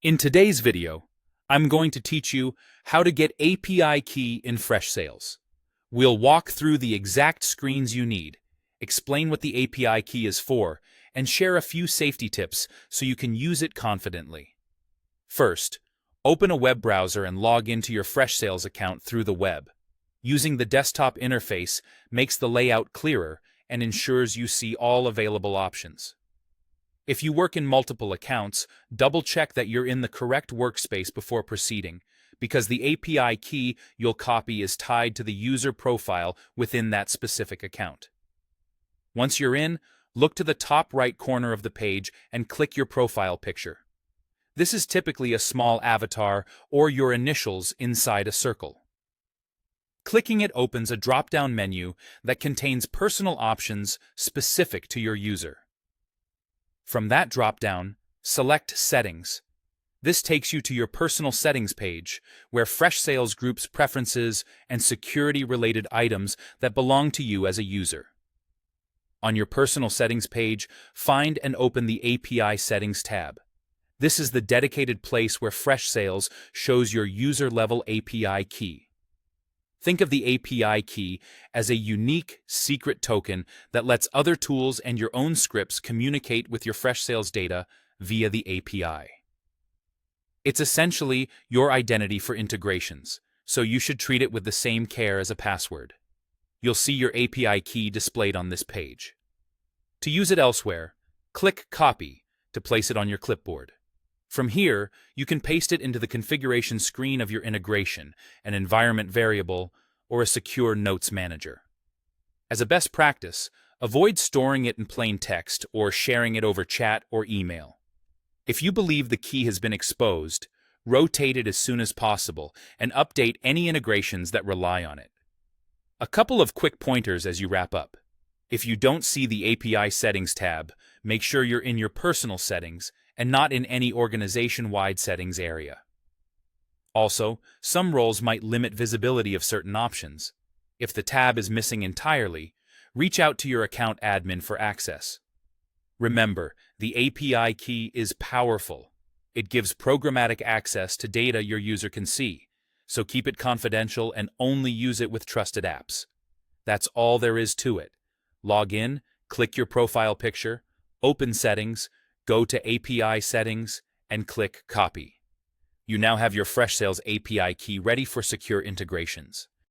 In today's video, I'm going to teach you how to get API key in Freshsales. We'll walk through the exact screens you need, explain what the API key is for, and share a few safety tips so you can use it confidently. First, open a web browser and log into your Freshsales account through the web. Using the desktop interface makes the layout clearer and ensures you see all available options. If you work in multiple accounts, double-check that you're in the correct workspace before proceeding, because the API key you'll copy is tied to the user profile within that specific account. Once you're in, look to the top right corner of the page and click your profile picture. This is typically a small avatar or your initials inside a circle. Clicking it opens a drop-down menu that contains personal options specific to your user. From that drop-down, select Settings. This takes you to your personal settings page, where Freshsales groups preferences and security-related items that belong to you as a user. On your personal settings page, find and open the API Settings tab. This is the dedicated place where Freshsales shows your user-level API key. Think of the API key as a unique, secret token that lets other tools and your own scripts communicate with your Freshsales data via the API. It's essentially your identity for integrations, so you should treat it with the same care as a password. You'll see your API key displayed on this page. To use it elsewhere, click Copy to place it on your clipboard. From here, you can paste it into the configuration screen of your integration, an environment variable, or a secure notes manager. As a best practice, avoid storing it in plain text or sharing it over chat or email. If you believe the key has been exposed, rotate it as soon as possible and update any integrations that rely on it. A couple of quick pointers as you wrap up. If you don't see the API Settings tab, make sure you're in your personal settings and not in any organization-wide settings area. Also, some roles might limit visibility of certain options. If the tab is missing entirely, reach out to your account admin for access. Remember, the API key is powerful. It gives programmatic access to data your user can see, so keep it confidential and only use it with trusted apps. That's all there is to it. Log in, click your profile picture, open Settings, go to API Settings, and click Copy. You now have your Freshsales API key ready for secure integrations.